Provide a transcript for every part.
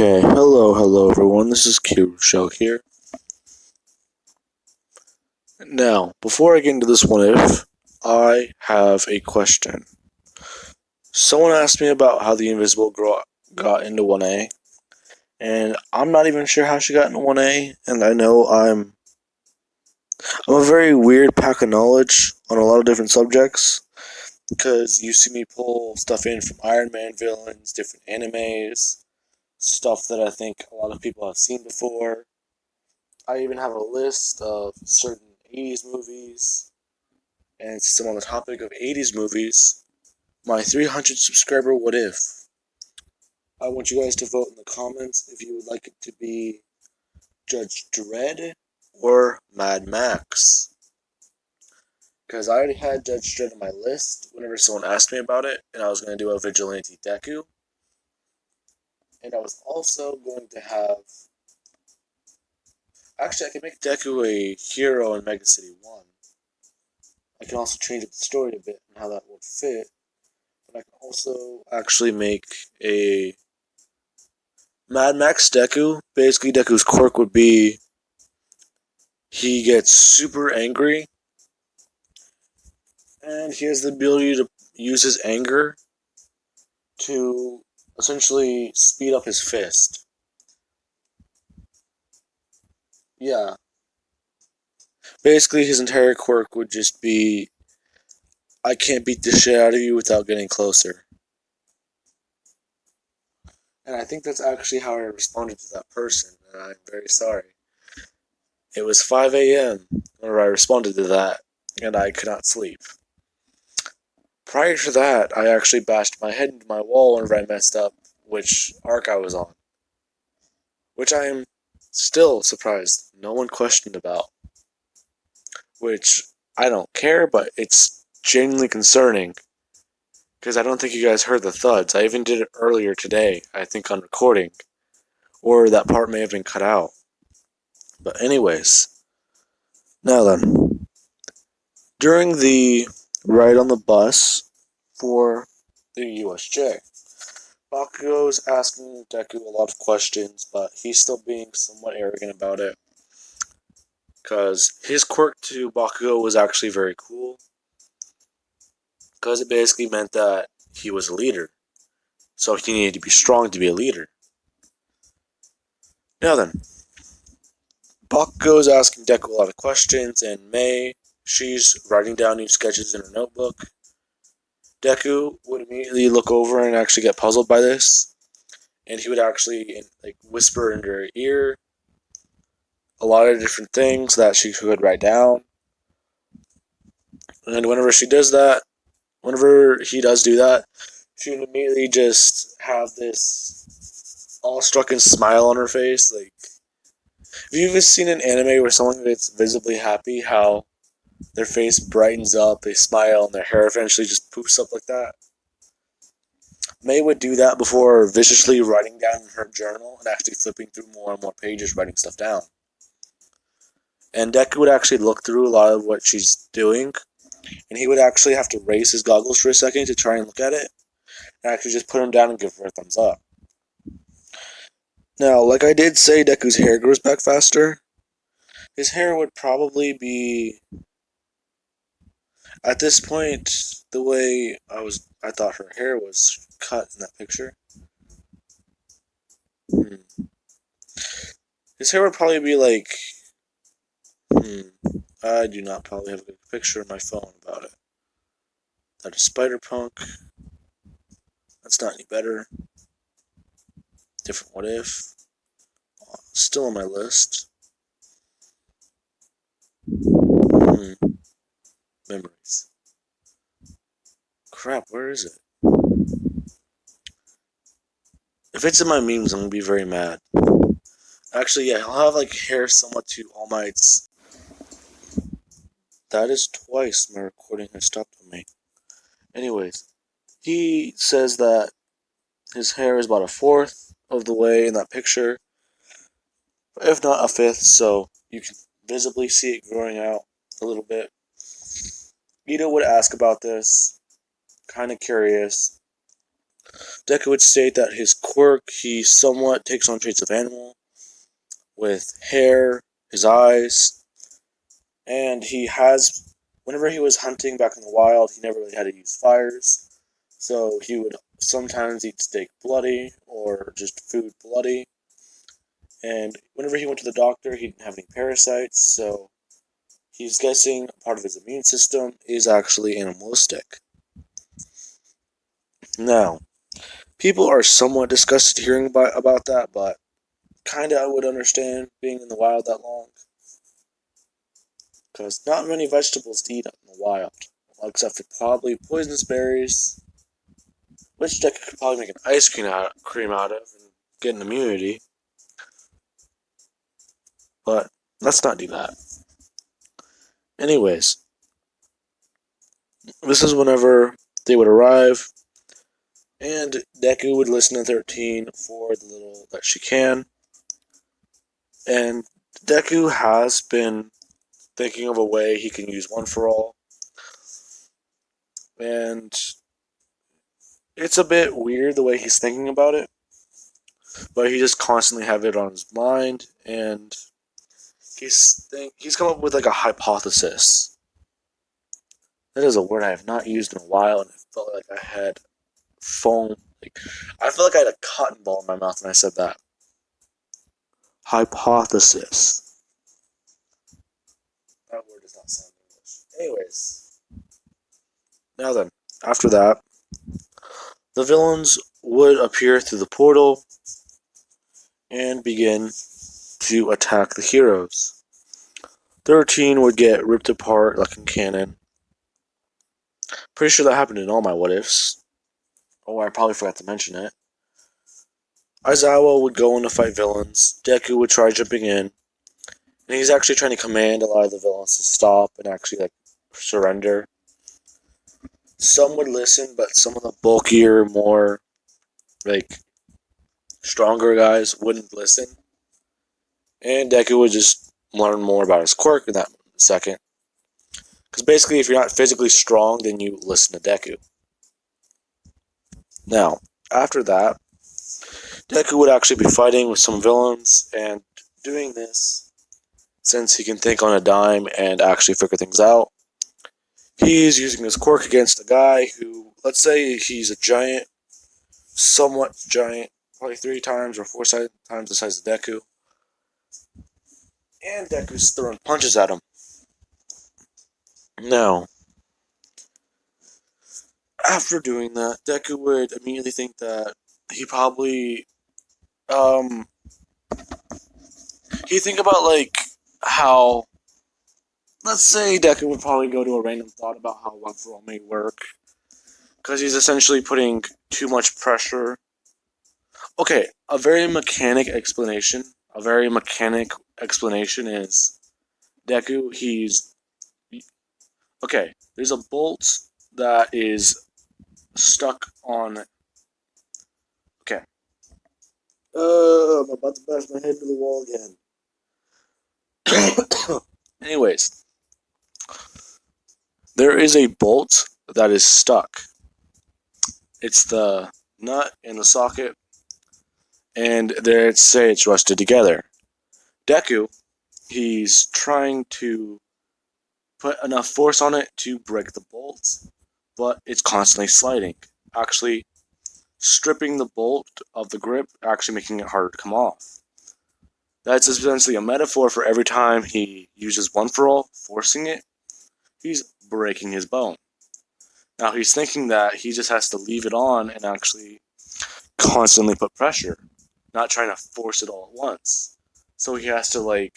Okay, hello everyone, this is Q Show here. Now, before I get into this one if, I have a question. Someone asked me about how the Invisible Girl got into 1A, and I'm not even sure how she got into 1A, and I know I'm a very weird pack of knowledge on a lot of different subjects, because you see me pull stuff in from Iron Man villains, different animes, stuff that I think a lot of people have seen before. I even have a list of certain 80s movies, and since I'm on the topic of 80s movies, my 300 subscriber what if? I want you guys to vote in the comments if you would like it to be Judge Dredd or Mad Max. Because I already had Judge Dredd on my list whenever someone asked me about it, and I was going to do a Vigilante Deku. And I was also going to have... Actually, I could make Deku a hero in Mega City 1. I can also change up the story a bit and how that would fit. But I can also actually make a Mad Max Deku. Basically, Deku's quirk would be he gets super angry, and he has the ability to use his anger to essentially speed up his fist. Yeah. Basically, his entire quirk would just be I can't beat the shit out of you without getting closer. And I think that's actually how I responded to that person, and I'm very sorry. It was 5 a.m. whenever I responded to that, and I could not sleep. Prior to that, I actually bashed my head into my wall whenever I messed up which arc I was on. Which I am still surprised no one questioned about. Which, I don't care, but it's genuinely concerning. Because I don't think you guys heard the thuds. I even did it earlier today, I think on recording. Or that part may have been cut out. But anyways. Now then. During the ride on the bus for the USJ, Bakugo's asking Deku a lot of questions, but he's still being somewhat arrogant about it. Because his quirk to Bakugo was actually very cool. Because it basically meant that he was a leader. So he needed to be strong to be a leader. Now then, Bakugo's asking Deku a lot of questions, and Mei, she's writing down new sketches in her notebook. Deku would immediately look over and actually get puzzled by this, and he would actually whisper into her ear a lot of different things that she could write down. And whenever he does do that, she would immediately just have this awestruck smile on her face. Like, have you ever seen an anime where someone gets visibly happy, how their face brightens up, they smile, and their hair eventually just poofs up like that? Mei would do that before viciously writing down in her journal and actually flipping through more and more pages, writing stuff down. And Deku would actually look through a lot of what she's doing, and he would actually have to raise his goggles for a second to try and look at it, and actually just put them down and give her a thumbs up. Now, like I did say, Deku's hair grows back faster. His hair would probably be, at this point, the way I thought her hair was cut in that picture. His hair would probably be like, I do not probably have a good picture on my phone about it. That is Spider-Punk. That's not any better. Different What If. Still on my list. Memories. Crap, where is it? If it's in my memes, I'm gonna be very mad. Actually, yeah, he'll have hair somewhat to All Might's. That is twice my recording has stopped on me. Anyways, he says that his hair is about a fourth of the way in that picture, if not a fifth, so you can visibly see it growing out a little bit. Ito would ask about this, kind of curious, Deku would state that his quirk, he somewhat takes on traits of animal, with hair, his eyes, and whenever he was hunting back in the wild, he never really had to use fires, so he would sometimes eat steak bloody, or just food bloody, and whenever he went to the doctor, he didn't have any parasites, so he's guessing part of his immune system is actually animalistic. Now, people are somewhat disgusted hearing about that, but kinda I would understand being in the wild that long. Because not many vegetables to eat in the wild. Except for probably poisonous berries, which Deku could probably make an ice cream out of and get an immunity. But let's not do that. Anyways, this is whenever they would arrive, and Deku would listen to 13 for the little that she can. And Deku has been thinking of a way he can use One for All. And it's a bit weird the way he's thinking about it, but he just constantly have it on his mind, and he's come up with like a hypothesis. That is a word I have not used in a while, and I felt like I had foam. I felt like I had a cotton ball in my mouth when I said that. Hypothesis. That word does not sound English. Anyways, now then, after that, the villains would appear through the portal and begin to attack the heroes. 13 would get ripped apart like in canon. Pretty sure that happened in all my what ifs. Oh, I probably forgot to mention it. Aizawa would go in to fight villains. Deku would try jumping in. And he's actually trying to command a lot of the villains to stop and actually surrender. Some would listen, but some of the bulkier, more stronger guys wouldn't listen. And Deku would just learn more about his quirk in that second. Because basically, if you're not physically strong, then you listen to Deku. Now, after that, Deku would actually be fighting with some villains, and doing this, since he can think on a dime and actually figure things out, he's using his quirk against a guy who, let's say he's a giant, somewhat giant, probably 3 times or 4 times the size of Deku, and Deku's throwing punches at him. Now, after doing that, Deku would immediately think that he probably, he'd think about, how, let's say Deku would probably go to a random thought about how One for All may work, because he's essentially putting too much pressure. Okay, a very mechanic explanation is Deku, okay, there's a bolt that is stuck on... Okay. I'm about to bash my head to the wall again. Anyways, there is a bolt that is stuck. It's the nut in the socket, and it's rusted together. Deku, he's trying to put enough force on it to break the bolt, but it's constantly sliding, actually stripping the bolt of the grip, actually making it harder to come off. That's essentially a metaphor for every time he uses One for All, forcing it, he's breaking his bone. Now he's thinking that he just has to leave it on and actually constantly put pressure, not trying to force it all at once. So he has to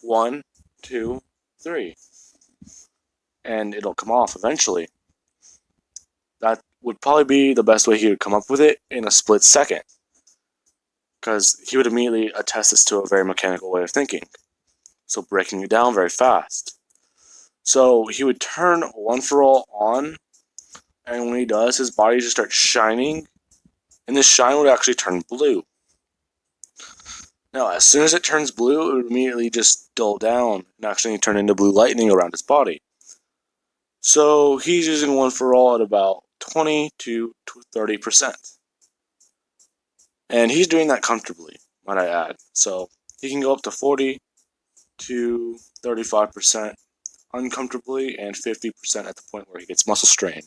1, 2, 3. And it'll come off eventually. That would probably be the best way he would come up with it in a split second. Because he would immediately attest this to a very mechanical way of thinking. So breaking it down very fast. So he would turn One for All on, and when he does, his body just starts shining, and this shine would actually turn blue. Now, as soon as it turns blue, it would immediately just dull down and actually turn into blue lightning around his body. So he's using One for All at about 20 to 30%. And he's doing that comfortably, might I add. So he can go up to 40 to 35% uncomfortably and 50% at the point where he gets muscle strain,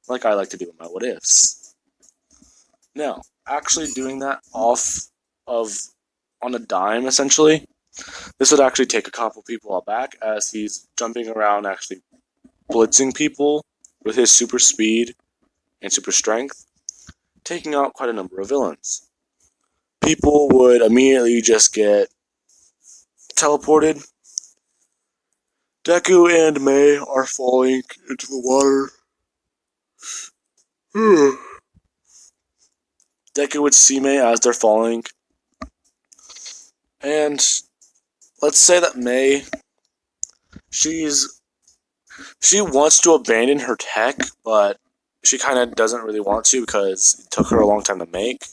like I like to do in my what ifs. Now, actually doing that off of on a dime, essentially, this would actually take a couple people aback as he's jumping around, actually blitzing people with his super speed and super strength, taking out quite a number of villains. People would immediately just get teleported. Deku and Mei are falling into the water. Deku would see Mei as they're falling. And let's say that Mei, she wants to abandon her tech, but she kind of doesn't really want to because it took her a long time to make.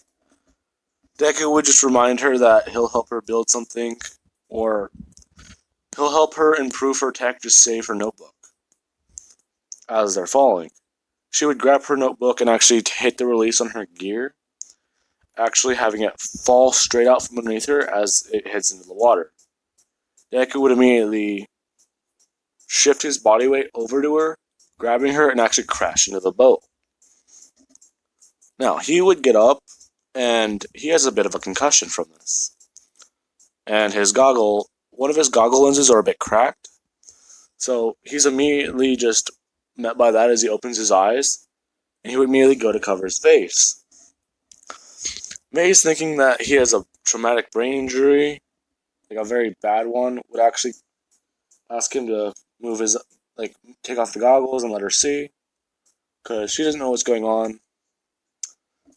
Deku would just remind her that he'll help her build something, or he'll help her improve her tech, just save her notebook. As they're falling, she would grab her notebook and actually hit the release on her gear, actually having it fall straight out from underneath her as it heads into the water. Deku would immediately shift his body weight over to her, grabbing her and actually crash into the boat. Now, he would get up, and he has a bit of a concussion from this. And one of his goggle lenses are a bit cracked, so he's immediately just met by that as he opens his eyes, and he would immediately go to cover his face. Mei's thinking that he has a traumatic brain injury, like a very bad one, would actually ask him to take off the goggles and let her see, because she doesn't know what's going on.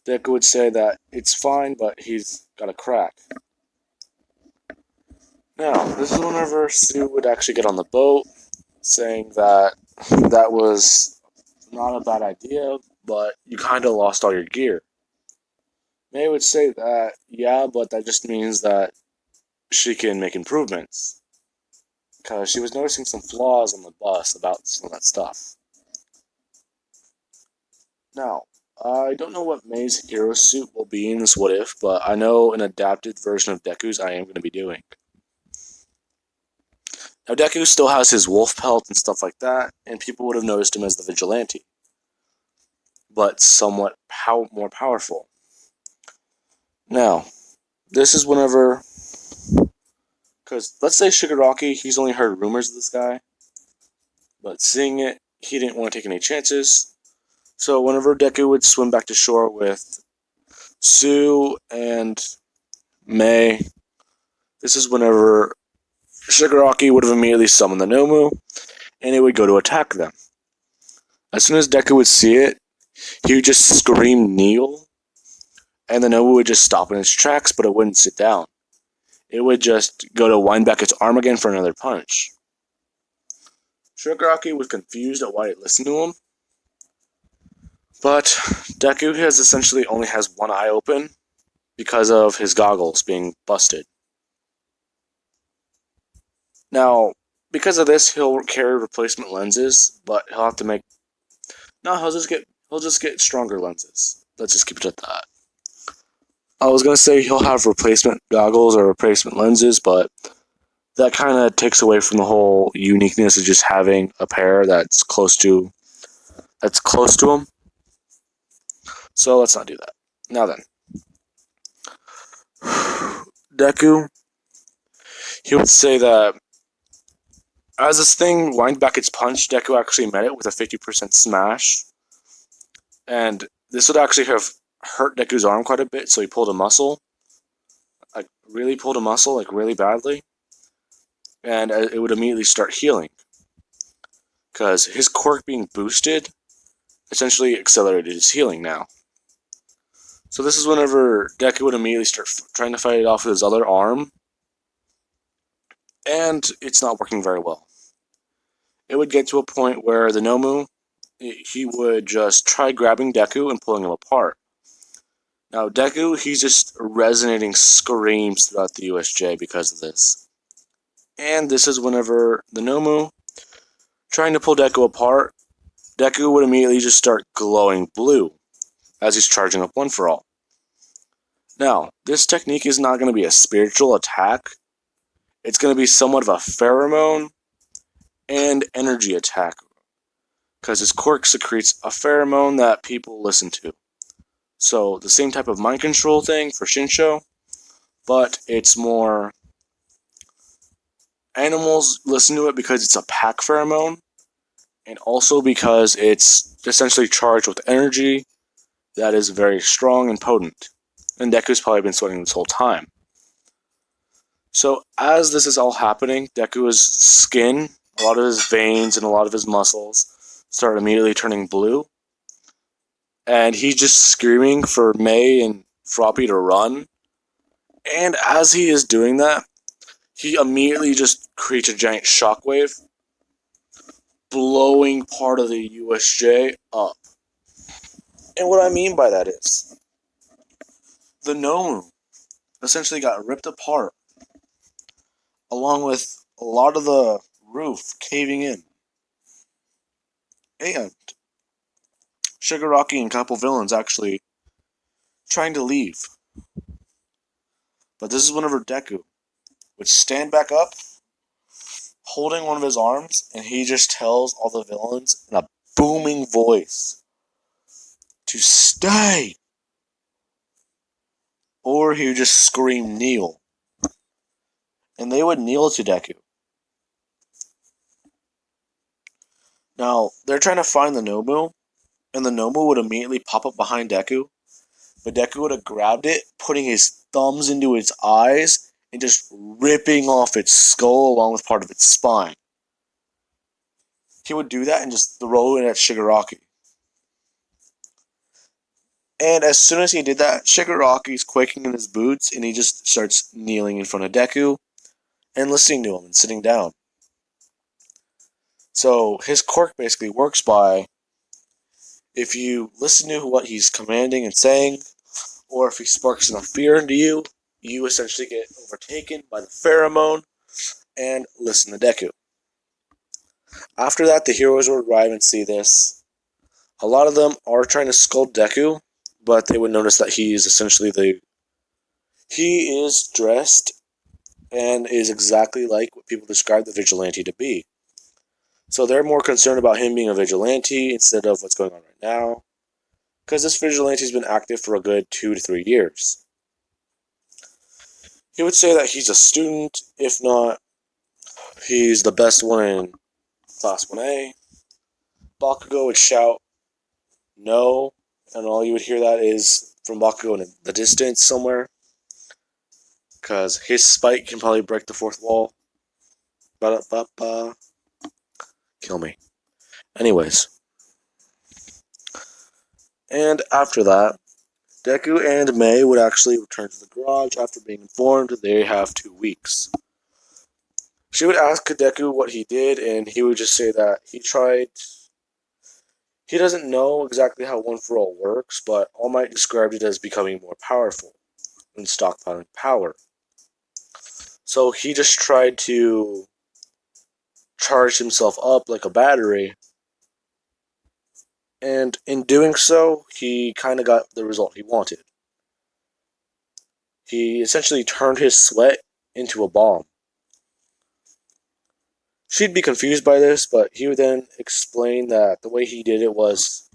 Deku would say that it's fine, but he's got a crack. Now, this is whenever Sue would actually get on the boat, saying that was not a bad idea, but you kind of lost all your gear. Mei would say that, yeah, but that just means that she can make improvements, because she was noticing some flaws on the bus about some of that stuff. Now, I don't know what Mei's hero suit will be in this what if, but I know an adapted version of Deku's I am going to be doing. Now, Deku still has his wolf pelt and stuff like that, and people would have noticed him as the vigilante, but somewhat more powerful. Now, this is whenever, because let's say Shigaraki, he's only heard rumors of this guy, but seeing it, he didn't want to take any chances. So whenever Deku would swim back to shore with Sue and Mei, this is whenever Shigaraki would have immediately summoned the Nomu, and it would go to attack them. As soon as Deku would see it, he would just scream kneel, and the Nomu would just stop in its tracks, but it wouldn't sit down. It would just go to wind back its arm again for another punch. Shigaraki was confused at why it listened to him, but Deku essentially only has one eye open because of his goggles being busted. Now, because of this, he'll carry replacement lenses, but he'll have to make... No, he'll just get stronger lenses. Let's just keep it at that. I was going to say he'll have replacement goggles or replacement lenses, but that kind of takes away from the whole uniqueness of just having a pair that's close to him. So let's not do that. Now then. Deku, he would say that as this thing wind back its punch, Deku actually met it with a 50% smash. And this would actually have hurt Deku's arm quite a bit, so he pulled a muscle. Like, really pulled a muscle, like, really badly. And it would immediately start healing. Because his quirk being boosted essentially accelerated his healing now. So this is whenever Deku would immediately start trying to fight it off with his other arm. And it's not working very well. It would get to a point where the Nomu, he would just try grabbing Deku and pulling him apart. Now, Deku, he's just resonating screams throughout the USJ because of this. And this is whenever the Nomu, trying to pull Deku apart, Deku would immediately just start glowing blue as he's charging up One For All. Now, this technique is not going to be a spiritual attack. It's going to be somewhat of a pheromone and energy attack, because his quirk secretes a pheromone that people listen to. So, the same type of mind control thing for Shinsho, but it's more animals listen to it because it's a pack pheromone, and also because it's essentially charged with energy that is very strong and potent. And Deku's probably been sweating this whole time. So as this is all happening, Deku's skin, a lot of his veins and a lot of his muscles start immediately turning blue. And he's just screaming for Mei and Froppy to run. And as he is doing that, he immediately just creates a giant shockwave, blowing part of the USJ up. And what I mean by that is, the Nomu essentially got ripped apart, along with a lot of the roof caving in. And Shigaraki and a couple villains actually trying to leave. But this is whenever Deku would stand back up, holding one of his arms, and he just tells all the villains in a booming voice to stay. Or he would just scream, kneel. And they would kneel to Deku. Now, they're trying to find the Nomu, and the Nomu would immediately pop up behind Deku, but Deku would have grabbed it, putting his thumbs into its eyes, and just ripping off its skull along with part of its spine. He would do that and just throw it at Shigaraki. And as soon as he did that, Shigaraki's quaking in his boots, and he just starts kneeling in front of Deku, and listening to him, and sitting down. So, his quirk basically works by, if you listen to what he's commanding and saying, or if he sparks enough fear into you, you essentially get overtaken by the pheromone and listen to Deku. After that, the heroes would arrive and see this. A lot of them are trying to scold Deku, but they would notice that he is essentially he is dressed and is exactly like what people describe the vigilante to be. So they're more concerned about him being a vigilante instead of what's going on right now, because this vigilante's been active for a good 2 to 3 years. He would say that he's a student, if not, he's the best one in Class 1A. Bakugo would shout, no, and all you would hear that is from Bakugo in the distance somewhere, because his spike can probably break the fourth wall. Ba-da-ba-ba. Kill me. Anyways. And after that, Deku and Mei would actually return to the garage after being informed they have 2 weeks. She would ask Deku what he did, and he would just say that he tried. He doesn't know exactly how One For All works, but All Might described it as becoming more powerful and stockpiling power. So he just tried to charge himself up like a battery, and in doing so, he kind of got the result he wanted. He essentially turned his sweat into a bomb. She'd be confused by this, but he would then explain that the way he did it was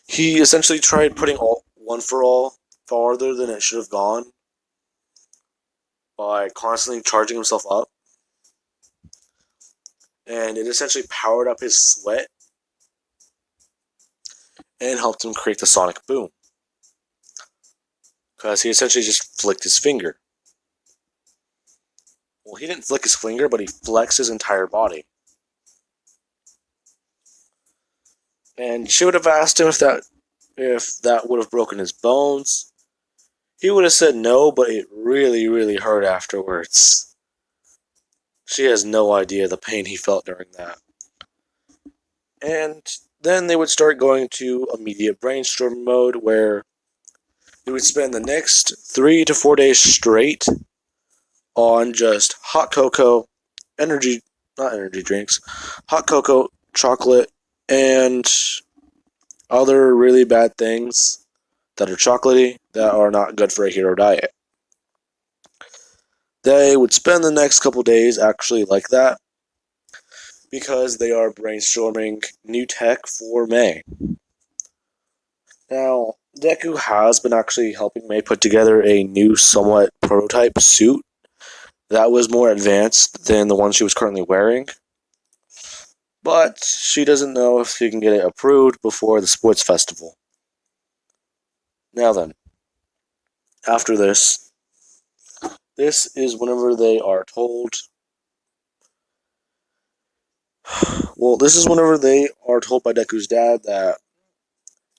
he essentially tried putting One For All farther than it should have gone by constantly charging himself up. And it essentially powered up his sweat and helped him create the sonic boom. Because he essentially just flicked his finger. Well, he didn't flick his finger, but he flexed his entire body. And she would have asked him if that would have broken his bones. He would have said no, but it really, really hurt afterwards. She has no idea the pain he felt during that. And then they would start going to immediate brainstorm mode, where they would spend the next 3 to 4 days straight on just hot cocoa, not energy drinks, hot cocoa, chocolate, and other really bad things that are chocolatey that are not good for a hero diet. They would spend the next couple days actually like that because they are brainstorming new tech for May. Now, Deku has been actually helping May put together a new, somewhat prototype suit that was more advanced than the one she was currently wearing. But she doesn't know if she can get it approved before the sports festival. Now then, after this is whenever they are told. Well, this is whenever they are told by Deku's dad that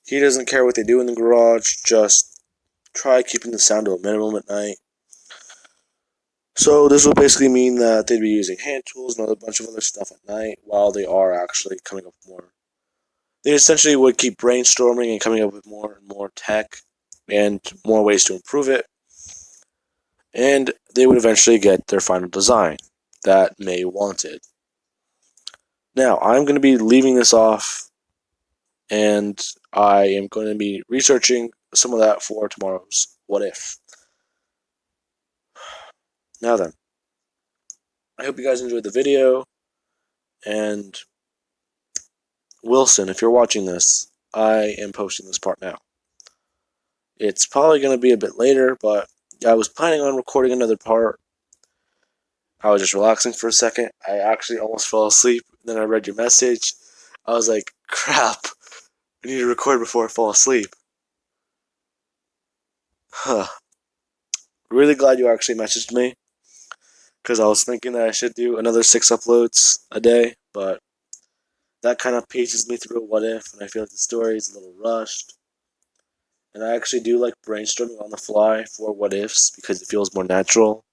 he doesn't care what they do in the garage, just try keeping the sound to a minimum at night. So this would basically mean that they'd be using hand tools and a bunch of other stuff at night while they are actually coming up with more. They essentially would keep brainstorming and coming up with more and more tech and more ways to improve it. And they would eventually get their final design that May wanted. Now, I'm going to be leaving this off, and I am going to be researching some of that for tomorrow's What If. Now then, I hope you guys enjoyed the video, and Wilson, if you're watching this, I am posting this part now. It's probably going to be a bit later, but I was planning on recording another part. I was just relaxing for a second. I actually almost fell asleep. Then I read your message. I was like, crap, I need to record before I fall asleep. Huh. Really glad you actually messaged me, because I was thinking that I should do another 6 uploads a day, but that kind of paces me through a What If, and I feel like the story is a little rushed. And I actually do like brainstorming on the fly for What Ifs, because it feels more natural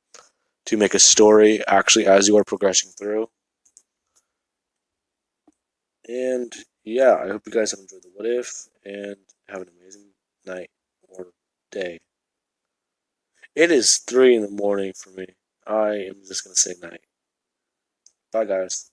to make a story actually as you are progressing through. And yeah, I hope you guys have enjoyed the What If, and have an amazing night or day. It is 3 in the morning for me. I am just going to say night. Bye, guys.